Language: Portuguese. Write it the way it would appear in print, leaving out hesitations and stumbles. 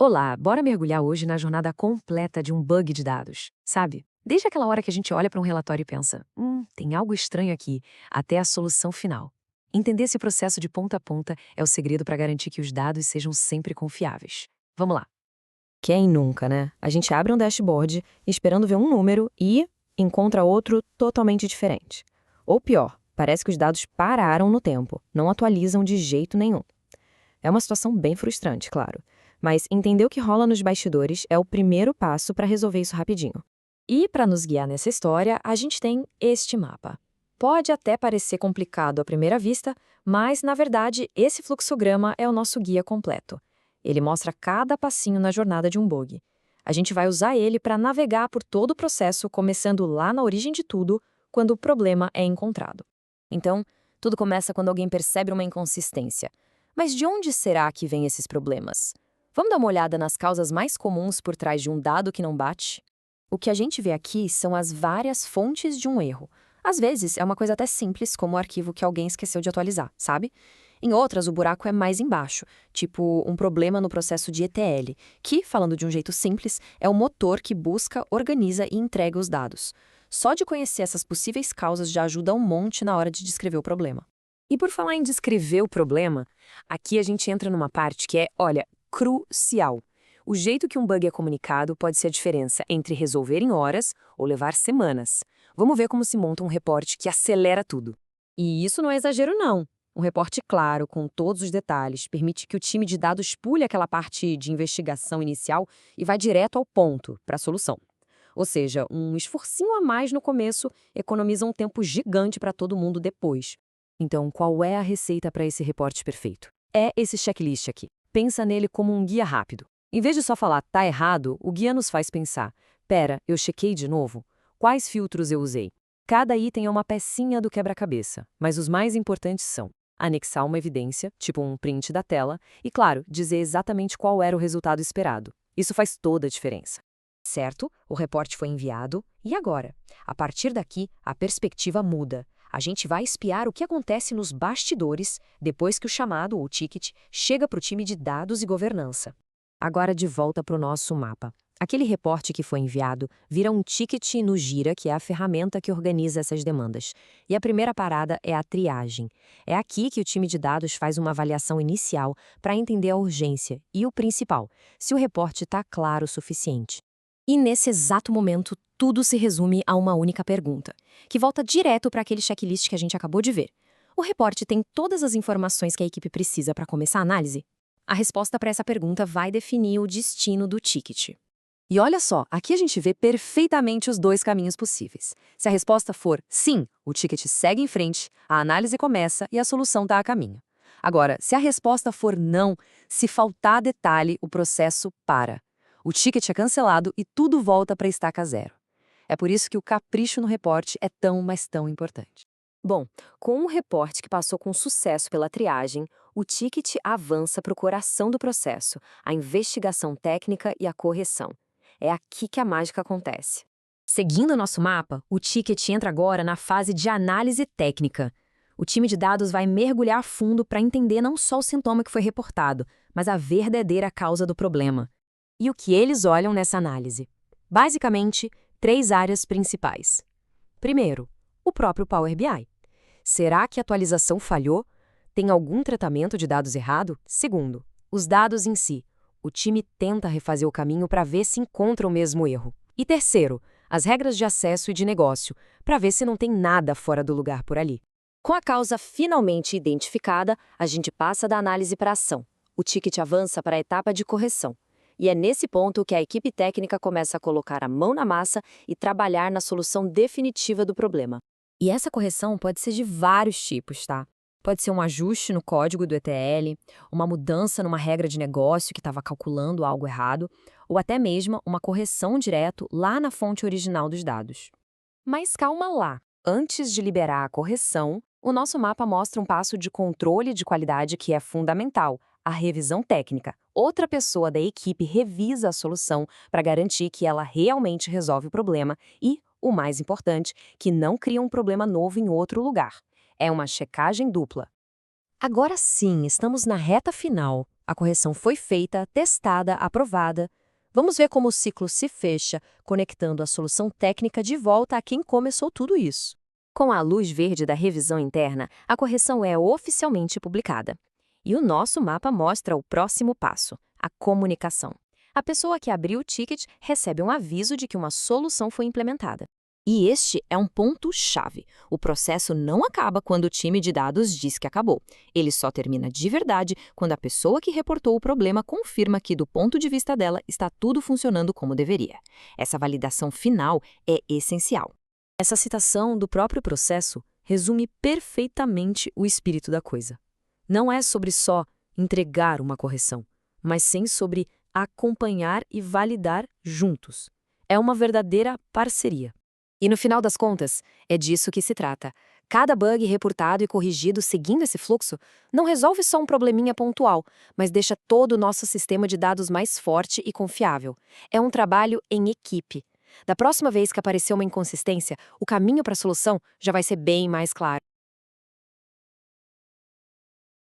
Olá, bora mergulhar hoje na jornada completa de um bug de dados, sabe? Desde aquela hora que a gente olha para um relatório e pensa, tem algo estranho aqui, até a solução final. Entender esse processo de ponta a ponta é o segredo para garantir que os dados sejam sempre confiáveis. Vamos lá. Quem nunca, né? A gente abre um dashboard esperando ver um número e encontra outro totalmente diferente. Ou pior, parece que os dados pararam no tempo, não atualizam de jeito nenhum. É uma situação bem frustrante, claro. Mas entender o que rola nos bastidores é o primeiro passo para resolver isso rapidinho. E para nos guiar nessa história, a gente tem este mapa. Pode até parecer complicado à primeira vista, mas, na verdade, esse fluxograma é o nosso guia completo. Ele mostra cada passinho na jornada de um bug. A gente vai usar ele para navegar por todo o processo, começando lá na origem de tudo, quando o problema é encontrado. Então, tudo começa quando alguém percebe uma inconsistência. Mas de onde será que vêm esses problemas? Vamos dar uma olhada nas causas mais comuns por trás de um dado que não bate? O que a gente vê aqui são as várias fontes de um erro. Às vezes, é uma coisa até simples, como o arquivo que alguém esqueceu de atualizar, sabe? Em outras, o buraco é mais embaixo, tipo um problema no processo de ETL, que, falando de um jeito simples, é o motor que busca, organiza e entrega os dados. Só de conhecer essas possíveis causas já ajuda um monte na hora de descrever o problema. E por falar em descrever o problema, aqui a gente entra numa parte que é, olha, crucial. O jeito que um bug é comunicado pode ser a diferença entre resolver em horas ou levar semanas. Vamos ver como se monta um reporte que acelera tudo. E isso não é exagero, não. Um reporte claro, com todos os detalhes, permite que o time de dados pule aquela parte de investigação inicial e vá direto ao ponto, para a solução. Ou seja, um esforcinho a mais no começo economiza um tempo gigante para todo mundo depois. Então, qual é a receita para esse reporte perfeito? É esse checklist aqui. Pensa nele como um guia rápido. Em vez de só falar "tá errado", o guia nos faz pensar: pera, eu chequei de novo? Quais filtros eu usei? Cada item é uma pecinha do quebra-cabeça, mas os mais importantes são anexar uma evidência, tipo um print da tela, e, claro, dizer exatamente qual era o resultado esperado. Isso faz toda a diferença. Certo, o reporte foi enviado, e agora? A partir daqui, a perspectiva muda. A gente vai espiar o que acontece nos bastidores depois que o chamado ou ticket chega para o time de dados e governança. Agora de volta para o nosso mapa. Aquele reporte que foi enviado vira um ticket no Gira, que é a ferramenta que organiza essas demandas. E a primeira parada é a triagem. É aqui que o time de dados faz uma avaliação inicial para entender a urgência e o principal, se o reporte está claro o suficiente. E nesse exato momento, tudo se resume a uma única pergunta, que volta direto para aquele checklist que a gente acabou de ver. O reporte tem todas as informações que a equipe precisa para começar a análise? A resposta para essa pergunta vai definir o destino do ticket. E olha só, aqui a gente vê perfeitamente os dois caminhos possíveis. Se a resposta for sim, o ticket segue em frente, a análise começa e a solução está a caminho. Agora, se a resposta for não, se faltar detalhe, o processo para. O ticket é cancelado e tudo volta para a estaca zero. É por isso que o capricho no reporte é tão, mas tão importante. Bom, com um reporte que passou com sucesso pela triagem, o ticket avança para o coração do processo, a investigação técnica e a correção. É aqui que a mágica acontece. Seguindo nosso mapa, o ticket entra agora na fase de análise técnica. O time de dados vai mergulhar a fundo para entender não só o sintoma que foi reportado, mas a verdadeira causa do problema. E o que eles olham nessa análise? Basicamente, 3 áreas principais. Primeiro, o próprio Power BI. Será que a atualização falhou? Tem algum tratamento de dados errado? Segundo, os dados em si. O time tenta refazer o caminho para ver se encontra o mesmo erro. E terceiro, as regras de acesso e de negócio, para ver se não tem nada fora do lugar por ali. Com a causa finalmente identificada, a gente passa da análise para a ação. O ticket avança para a etapa de correção. E é nesse ponto que a equipe técnica começa a colocar a mão na massa e trabalhar na solução definitiva do problema. E essa correção pode ser de vários tipos, tá? Pode ser um ajuste no código do ETL, uma mudança numa regra de negócio que estava calculando algo errado, ou até mesmo uma correção direto lá na fonte original dos dados. Mas calma lá! Antes de liberar a correção, o nosso mapa mostra um passo de controle de qualidade que é fundamental, a revisão técnica. Outra pessoa da equipe revisa a solução para garantir que ela realmente resolve o problema e, o mais importante, que não cria um problema novo em outro lugar. É uma checagem dupla. Agora sim, estamos na reta final. A correção foi feita, testada, aprovada. Vamos ver como o ciclo se fecha, conectando a solução técnica de volta a quem começou tudo isso. Com a luz verde da revisão interna, a correção é oficialmente publicada. E o nosso mapa mostra o próximo passo, a comunicação. A pessoa que abriu o ticket recebe um aviso de que uma solução foi implementada. E este é um ponto-chave. O processo não acaba quando o time de dados diz que acabou. Ele só termina de verdade quando a pessoa que reportou o problema confirma que, do ponto de vista dela, está tudo funcionando como deveria. Essa validação final é essencial. Essa citação do próprio processo resume perfeitamente o espírito da coisa. Não é sobre só entregar uma correção, mas sim sobre acompanhar e validar juntos. É uma verdadeira parceria. E no final das contas, é disso que se trata. Cada bug reportado e corrigido seguindo esse fluxo não resolve só um probleminha pontual, mas deixa todo o nosso sistema de dados mais forte e confiável. É um trabalho em equipe. Da próxima vez que aparecer uma inconsistência, o caminho para a solução já vai ser bem mais claro.